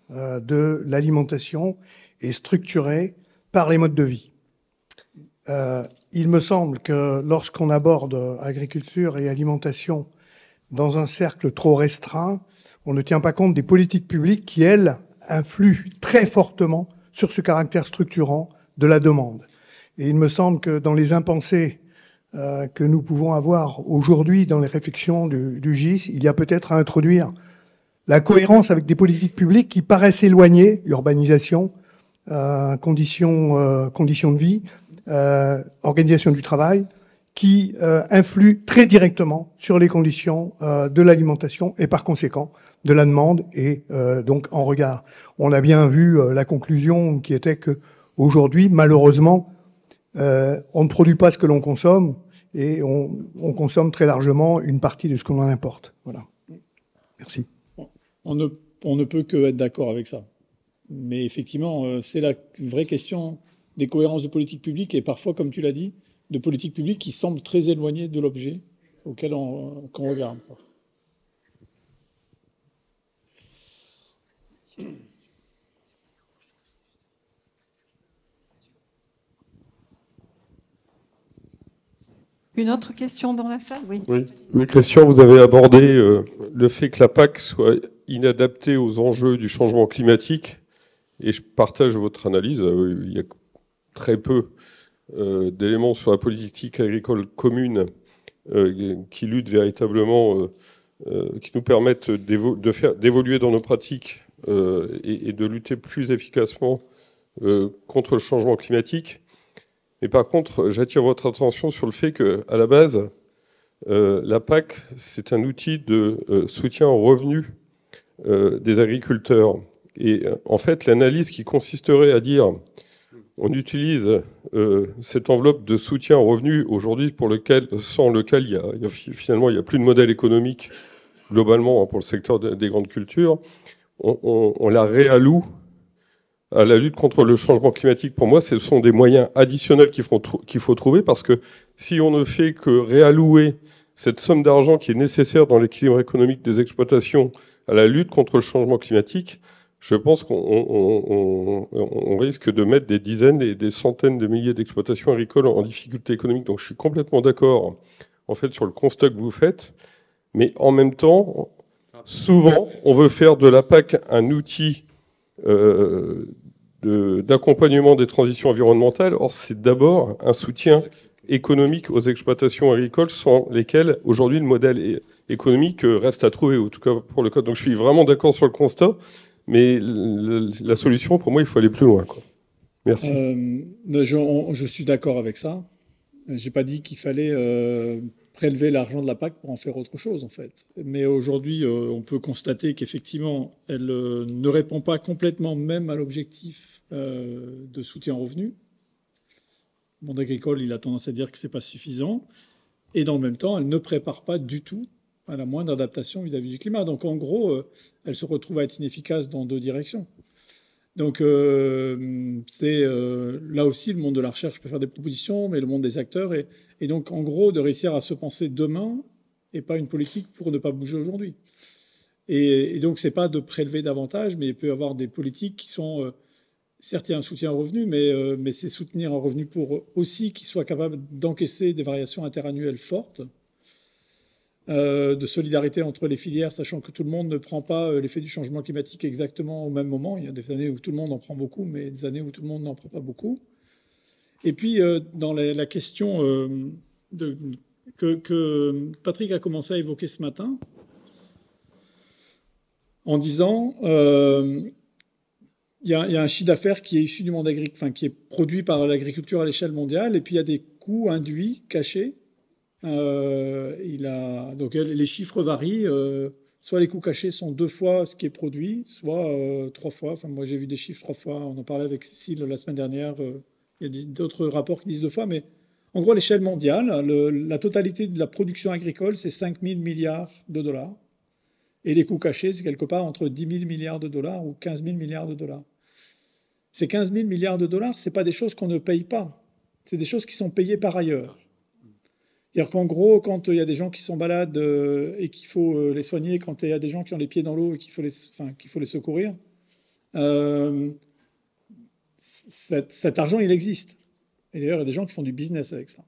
de l'alimentation est structurée par les modes de vie. Il me semble que lorsqu'on aborde agriculture et alimentation dans un cercle trop restreint, on ne tient pas compte des politiques publiques qui, elles, influent très fortement sur ce caractère structurant de la demande. Et il me semble que dans les impensés que nous pouvons avoir aujourd'hui dans les réflexions du GIS, il y a peut-être à introduire la cohérence avec des politiques publiques qui paraissent éloignées, urbanisation, conditions de vie, organisation du travail, qui influent très directement sur les conditions de l'alimentation et par conséquent de la demande et donc en regard. On a bien vu la conclusion qui était que aujourd'hui, malheureusement, on ne produit pas ce que l'on consomme et on consomme très largement une partie de ce que l'on importe. Voilà. Merci. On ne peut que être d'accord avec ça. Mais effectivement, c'est la vraie question des cohérences de politique publique et parfois, comme tu l'as dit, de politique publique qui semblent très éloignées de l'objet auquel qu'on regarde. Une autre question dans la salle? Oui. Oui, Christian, vous avez abordé le fait que la PAC soit inadaptée aux enjeux du changement climatique, et je partage votre analyse. Il y a très peu d'éléments sur la politique agricole commune qui luttent véritablement qui nous permettent d'évoluer dans nos pratiques et de lutter plus efficacement contre le changement climatique. Mais par contre, j'attire votre attention sur le fait qu'à la base, la PAC, c'est un outil de soutien aux revenus des agriculteurs. Et en fait, l'analyse qui consisterait à dire on utilise cette enveloppe de soutien aux revenus aujourd'hui sans lequel finalement il n'y a plus de modèle économique globalement pour le secteur des grandes cultures, on la réalloue à la lutte contre le changement climatique. Pour moi, ce sont des moyens additionnels qu'il faut trouver, parce que si on ne fait que réallouer cette somme d'argent qui est nécessaire dans l'équilibre économique des exploitations à la lutte contre le changement climatique, je pense qu'on risque de mettre des dizaines et des centaines de milliers d'exploitations agricoles en difficulté économique. Donc je suis complètement d'accord en fait sur le constat que vous faites, mais en même temps, souvent, on veut faire de la PAC un outil d'accompagnement des transitions environnementales. Or, c'est d'abord un soutien économique aux exploitations agricoles sans lesquelles, aujourd'hui, le modèle économique reste à trouver, en tout cas pour le code. Donc, je suis vraiment d'accord sur le constat, mais la solution, pour moi, il faut aller plus loin, quoi. Merci. Je suis d'accord avec ça. Je n'ai pas dit qu'il fallait prélever l'argent de la PAC pour en faire autre chose, en fait. Mais aujourd'hui, on peut constater qu'effectivement, elle ne répond pas complètement même à l'objectif de soutien aux revenus. Le monde agricole, il a tendance à dire que ce n'est pas suffisant. Et dans le même temps, elle ne prépare pas du tout à la moindre adaptation vis-à-vis du climat. Donc en gros, elle se retrouve à être inefficace dans deux directions. Donc c'est là aussi, le monde de la recherche peut faire des propositions, mais le monde des acteurs. Et donc en gros, de réussir à se penser demain et pas une politique pour ne pas bouger aujourd'hui. Et donc c'est pas de prélever davantage, mais il peut y avoir des politiques qui sont... certes, il y a un soutien aux revenus, mais c'est soutenir un revenu pour aussi qu'ils soient capables d'encaisser des variations interannuelles fortes, de solidarité entre les filières, sachant que tout le monde ne prend pas l'effet du changement climatique exactement au même moment. Il y a des années où tout le monde en prend beaucoup, mais des années où tout le monde n'en prend pas beaucoup. Et puis, dans la question que Patrick a commencé à évoquer ce matin, en disant... il y a un chiffre d'affaires qui est issu du monde agricole, enfin, qui est produit par l'agriculture à l'échelle mondiale, et puis il y a des coûts induits, cachés. Donc les chiffres varient. Soit les coûts cachés sont 2 fois ce qui est produit, soit 3 fois. Enfin, moi, j'ai vu des chiffres 3 fois. On en parlait avec Cécile la semaine dernière. Il y a d'autres rapports qui disent 2 fois. Mais en gros, à l'échelle mondiale, la totalité de la production agricole, c'est 5 000 milliards de dollars. Et les coûts cachés, c'est quelque part entre 10 000 milliards de dollars ou 15 000 milliards de dollars. Ces 15 000 milliards de dollars, ce n'est pas des choses qu'on ne paye pas. C'est des choses qui sont payées par ailleurs. C'est-à-dire qu'en gros, quand il y a des gens qui sont malades et qu'il faut les soigner, quand il y a des gens qui ont les pieds dans l'eau et qu'il faut les secourir, cet argent, il existe. Et d'ailleurs, il y a des gens qui font du business avec ça.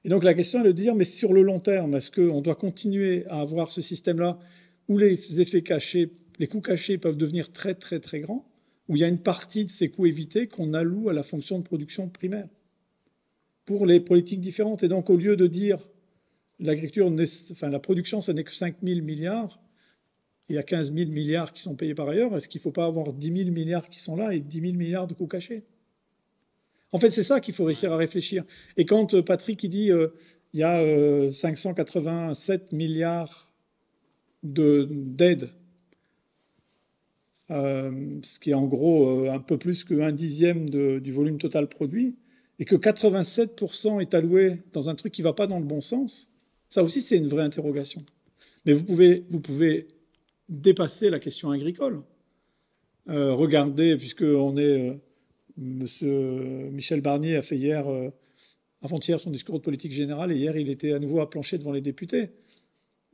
Et donc la question est de dire, mais sur le long terme, est-ce qu'on doit continuer à avoir ce système-là où les effets cachés, les coûts cachés peuvent devenir très, très, très grands, où il y a une partie de ces coûts évités qu'on alloue à la fonction de production primaire pour les politiques différentes. Et donc, au lieu de dire l'agriculture, la production, ça n'est que 5 000 milliards, il y a 15 000 milliards qui sont payés par ailleurs, est-ce qu'il ne faut pas avoir 10 000 milliards qui sont là et 10 000 milliards de coûts cachés? En fait, c'est ça qu'il faut réussir à réfléchir. Et quand Patrick il dit il y a 587 milliards d'aide, ce qui est en gros un peu plus qu'un dixième du volume total produit, et que 87% est alloué dans un truc qui ne va pas dans le bon sens, ça aussi c'est une vraie interrogation. Mais vous pouvez dépasser la question agricole. Regardez, puisqu'on est... Monsieur Michel Barnier a fait hier, avant-hier, son discours de politique générale, et hier il était à nouveau à plancher devant les députés.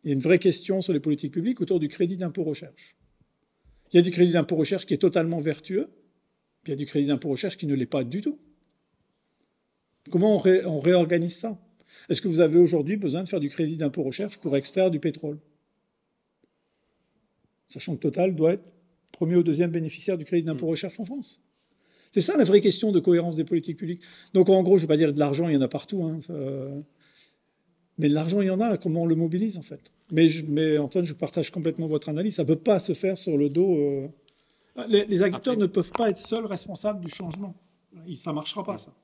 Il y a une vraie question sur les politiques publiques autour du crédit d'impôt recherche. Il y a du crédit d'impôt recherche qui est totalement vertueux, puis il y a du crédit d'impôt recherche qui ne l'est pas du tout. Comment on réorganise ça? Est-ce que vous avez aujourd'hui besoin de faire du crédit d'impôt recherche pour extraire du pétrole? Sachant que Total doit être premier ou deuxième bénéficiaire du crédit d'impôt recherche en France. C'est ça la vraie question de cohérence des politiques publiques. Donc en gros, je ne vais pas dire de l'argent, il y en a partout. Mais de l'argent, il y en a. Comment on le mobilise en fait? Mais Antoine, je partage complètement votre analyse. Ça ne peut pas se faire sur le dos. Les agriculteurs ne peuvent pas être seuls responsables du changement. Ça ne marchera pas, ça.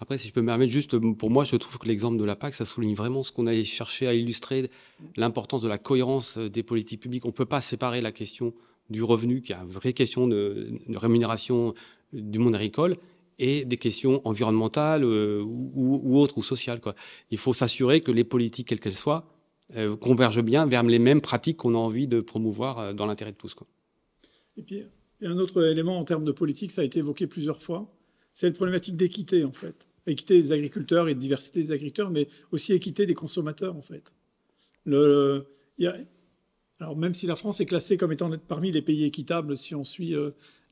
Après, si je peux me permettre, juste pour moi, je trouve que l'exemple de la PAC, ça souligne vraiment ce qu'on a cherché à illustrer, l'importance de la cohérence des politiques publiques. On ne peut pas séparer la question du revenu, qui est une vraie question de rémunération du monde agricole, et des questions environnementales ou autres, ou sociales, quoi. Il faut s'assurer que les politiques, quelles qu'elles soient, convergent bien vers les mêmes pratiques qu'on a envie de promouvoir dans l'intérêt de tous, quoi. Et puis, il y a un autre élément en termes de politique, ça a été évoqué plusieurs fois, c'est la problématique d'équité, en fait. Équité des agriculteurs et de diversité des agriculteurs, mais aussi équité des consommateurs, en fait. Alors, même si la France est classée comme étant parmi les pays équitables, si on suit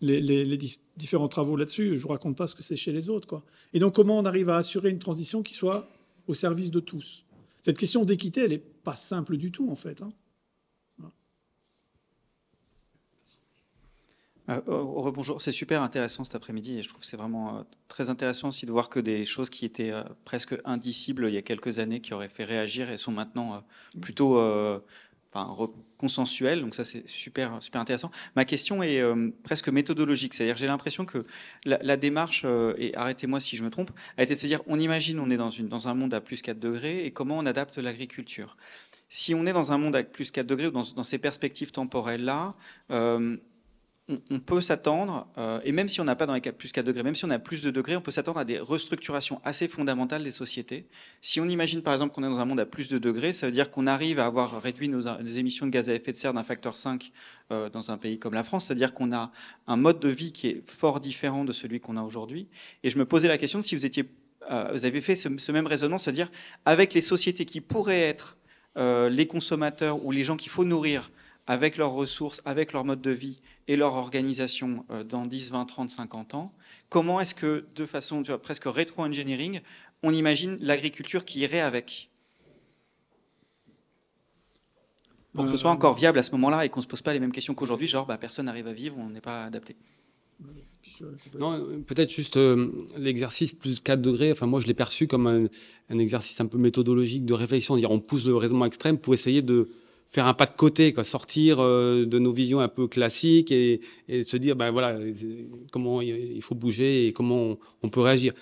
les différents travaux là-dessus, je ne vous raconte pas ce que c'est chez les autres, quoi. Et donc, comment on arrive à assurer une transition qui soit au service de tous? Cette question d'équité, elle n'est pas simple du tout, en fait, hein. Bonjour, c'est super intéressant cet après-midi et je trouve que c'est vraiment très intéressant aussi de voir que des choses qui étaient presque indicibles il y a quelques années, qui auraient fait réagir et sont maintenant plutôt consensuelles. Donc ça, c'est super, super intéressant. Ma question est presque méthodologique, c'est-à-dire j'ai l'impression que la démarche, et arrêtez-moi si je me trompe, a été de se dire, on imagine on est dans un monde à plus 4 degrés et comment on adapte l'agriculture. Si on est dans un monde à plus 4 degrés ou dans ces perspectives temporelles-là, on peut s'attendre, et même si on n'a pas dans les plus 4 degrés, même si on a plus de degrés, on peut s'attendre à des restructurations assez fondamentales des sociétés. Si on imagine par exemple qu'on est dans un monde à plus de degrés, ça veut dire qu'on arrive à avoir réduit nos émissions de gaz à effet de serre d'un facteur 5 dans un pays comme la France, c'est-à-dire qu'on a un mode de vie qui est fort différent de celui qu'on a aujourd'hui. Et je me posais la question de si vous avez fait ce même raisonnement, c'est-à-dire avec les sociétés qui pourraient être les consommateurs ou les gens qu'il faut nourrir avec leurs ressources, avec leur mode de vie et leur organisation dans 10, 20, 30, 50 ans, comment est-ce que, de façon presque rétro-engineering, on imagine l'agriculture qui irait avec? Pour que ce soit encore viable à ce moment-là et qu'on ne se pose pas les mêmes questions qu'aujourd'hui, genre personne n'arrive à vivre, on n'est pas adapté. Non, peut-être juste l'exercice plus 4 degrés, enfin moi je l'ai perçu comme un exercice un peu méthodologique de réflexion, dire on pousse le raisonnement extrême pour essayer de faire un pas de côté, quoi, sortir de nos visions un peu classiques et se dire, ben voilà, comment il faut bouger et comment on peut réagir.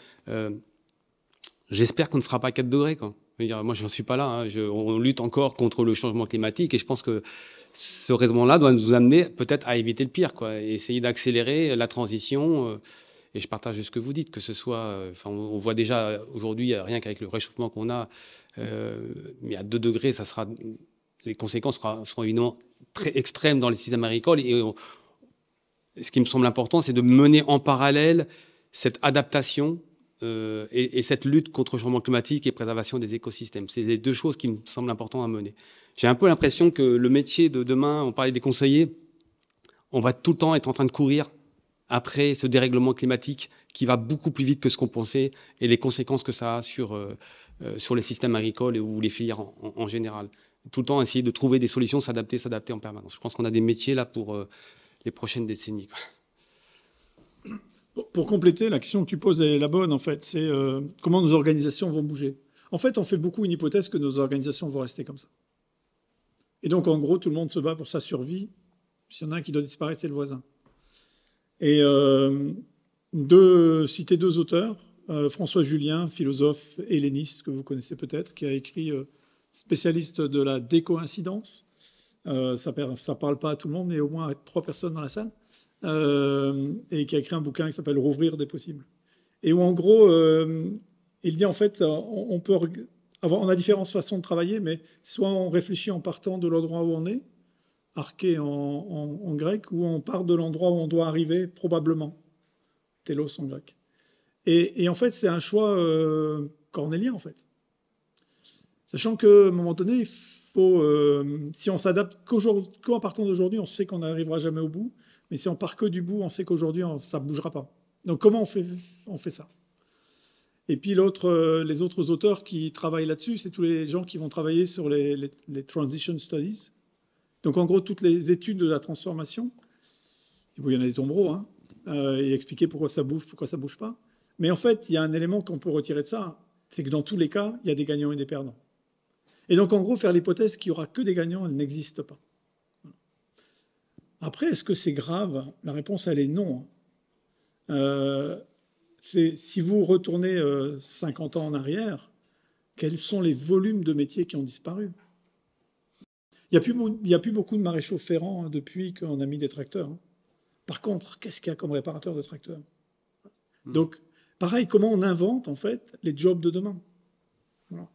J'espère qu'on ne sera pas à 4 degrés, quoi. Je veux dire, moi, je n'en suis pas là, hein. On lutte encore contre le changement climatique et je pense que ce raisonnement-là doit nous amener peut-être à éviter le pire, quoi, et essayer d'accélérer la transition. Et je partage ce que vous dites, que ce soit... on voit déjà aujourd'hui, rien qu'avec le réchauffement qu'on a, mais à 2 degrés, ça sera... Les conséquences seront évidemment très extrêmes dans les systèmes agricoles. Et ce qui me semble important, c'est de mener en parallèle cette adaptation et cette lutte contre le changement climatique et préservation des écosystèmes. C'est les deux choses qui me semblent importantes à mener. J'ai un peu l'impression que le métier de demain, on parlait des conseillers, on va tout le temps être en train de courir après ce dérèglement climatique qui va beaucoup plus vite que ce qu'on pensait et les conséquences que ça a sur les systèmes agricoles ou les filières en général. Tout le temps essayer de trouver des solutions, s'adapter en permanence. Je pense qu'on a des métiers là pour les prochaines décennies, quoi. Pour compléter, la question que tu poses est la bonne, en fait. C'est comment nos organisations vont bouger. En fait, on fait beaucoup une hypothèse que nos organisations vont rester comme ça. Et donc, en gros, tout le monde se bat pour sa survie. S'il y en a un qui doit disparaître, c'est le voisin. Et citer 2 auteurs. François Julien, philosophe helléniste, que vous connaissez peut-être, qui a écrit... spécialiste de la décoïncidence. Ça ne parle pas à tout le monde, mais au moins à 3 personnes dans la salle. Et qui a écrit un bouquin qui s'appelle « Rouvrir des possibles ». Et où, en gros, il dit, en fait, on a différentes façons de travailler, mais soit on réfléchit en partant de l'endroit où on est, arché en grec, ou on part de l'endroit où on doit arriver, probablement, télos en grec. Et en fait, c'est un choix cornélien, en fait. Sachant qu'à un moment donné, il faut, si on s'adapte qu'en partant d'aujourd'hui, on sait qu'on n'arrivera jamais au bout. Mais si on part que du bout, on sait qu'aujourd'hui, ça ne bougera pas. Donc comment on fait ça? Et puis les autres auteurs qui travaillent là-dessus, c'est tous les gens qui vont travailler sur les transition studies. Donc en gros, toutes les études de la transformation. Il y en a des tombereaux, hein, et expliquer pourquoi ça bouge pas. Mais en fait, il y a un élément qu'on peut retirer de ça, c'est que dans tous les cas, il y a des gagnants et des perdants. Et donc, en gros, faire l'hypothèse qu'il n'y aura que des gagnants, elle n'existe pas. Après, est-ce que c'est grave? La réponse, elle est non. Si vous retournez 50 ans en arrière, quels sont les volumes de métiers qui ont disparu? Il n'y a plus beaucoup de maréchaux ferrants depuis qu'on a mis des tracteurs. Par contre, qu'est-ce qu'il y a comme réparateur de tracteurs? Donc, pareil, comment on invente, en fait, les jobs de demain? Voilà.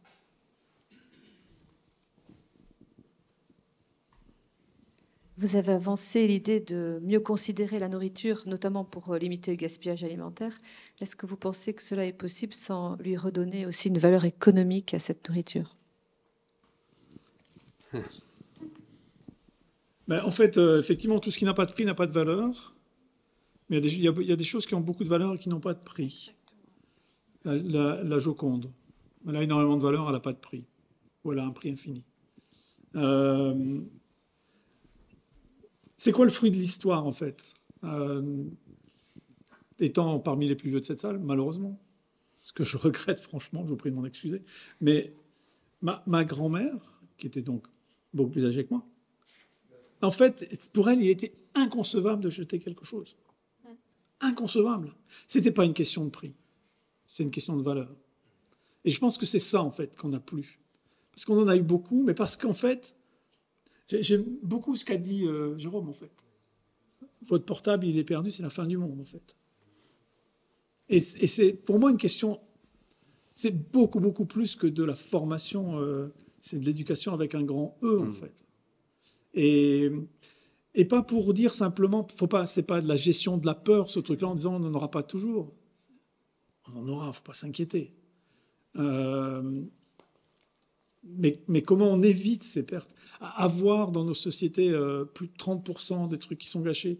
Vous avez avancé l'idée de mieux considérer la nourriture, notamment pour limiter le gaspillage alimentaire. Est-ce que vous pensez que cela est possible sans lui redonner aussi une valeur économique à cette nourriture? Ben, en fait, effectivement, tout ce qui n'a pas de prix n'a pas de valeur. Mais il y a des choses qui ont beaucoup de valeur et qui n'ont pas de prix. La Joconde, elle a énormément de valeur, elle n'a pas de prix. Ou elle a un prix infini. C'est quoi le fruit de l'histoire, en fait? Étant parmi les plus vieux de cette salle, malheureusement, ce que je regrette, franchement, je vous prie de m'en excuser, mais ma grand-mère, qui était donc beaucoup plus âgée que moi, en fait, pour elle, il était inconcevable de jeter quelque chose. Inconcevable. C'était pas une question de prix, c'est une question de valeur. Et je pense que c'est ça, en fait, qu'on n'a plus. Parce qu'on en a eu beaucoup, mais parce qu'en fait, j'aime beaucoup ce qu'a dit Jérôme, en fait. Votre portable, il est perdu, c'est la fin du monde, en fait. Et c'est pour moi une question, c'est beaucoup, beaucoup plus que de la formation, c'est de l'éducation avec un grand E, en fait. Et pas pour dire simplement, c'est pas de la gestion de la peur, ce truc-là, en disant on n'en aura pas toujours. On en aura, il ne faut pas s'inquiéter. Mais comment on évite ces pertes? Avoir dans nos sociétés plus de 30% des trucs qui sont gâchés,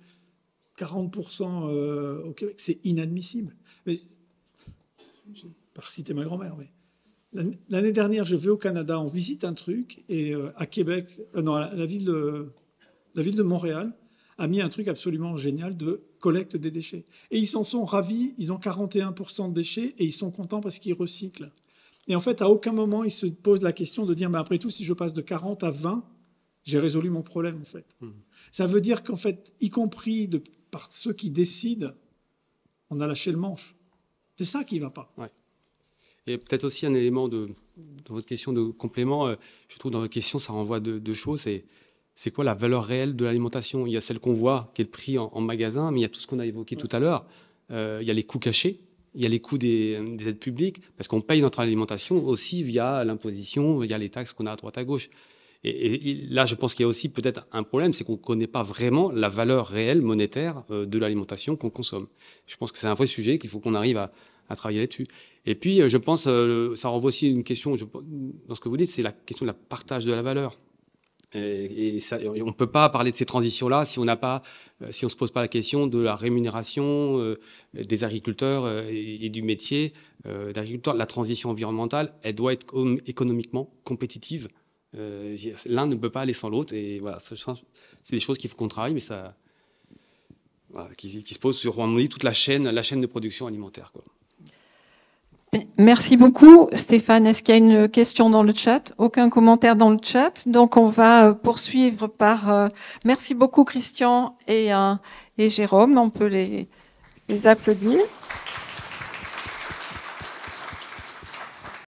40% au Québec, c'est inadmissible. Mais, je ne vais pas citer ma grand-mère, mais l'année dernière, je vais au Canada, on visite un truc, et à Québec, non, la ville de Montréal a mis un truc absolument génial de collecte des déchets. Et ils s'en sont ravis, ils ont 41% de déchets, et ils sont contents parce qu'ils recyclent. Et en fait, à aucun moment, ils se posent la question de dire, mais après tout, si je passe de 40 à 20, j'ai résolu mon problème, en fait. Ça veut dire qu'en fait, y compris par ceux qui décident, on a lâché le manche. C'est ça qui ne va pas. Ouais. Et peut-être aussi un élément dans votre question de complément, je trouve dans votre question, ça renvoie deux choses. C'est quoi la valeur réelle de l'alimentation? Il y a celle qu'on voit, qui est le prix en magasin, mais il y a tout ce qu'on a évoqué tout à l'heure. Il y a les coûts cachés, il y a les coûts des aides publiques, parce qu'on paye notre alimentation aussi via l'imposition, via les taxes qu'on a à droite à gauche. Et là, je pense qu'il y a aussi peut-être un problème, c'est qu'on ne connaît pas vraiment la valeur réelle monétaire de l'alimentation qu'on consomme. Je pense que c'est un vrai sujet qu'il faut qu'on arrive à travailler là-dessus. Et puis, je pense, ça renvoie aussi à une question, dans ce que vous dites, c'est la question de la partage de la valeur. Et on ne peut pas parler de ces transitions-là si on ne se pose pas la question de la rémunération des agriculteurs et du métier d'agriculteur. La transition environnementale, elle doit être économiquement compétitive. L'un ne peut pas aller sans l'autre. Et voilà, c'est des choses qu'il faut qu'on travaille, mais ça, voilà, qui se posent sur, à mon avis, toute la chaîne de production alimentaire, quoi. Merci beaucoup, Stéphane. Est-ce qu'il y a une question dans le chat? Aucun commentaire dans le chat. Donc, on va poursuivre par... merci beaucoup, Christian et Jérôme. On peut les applaudir.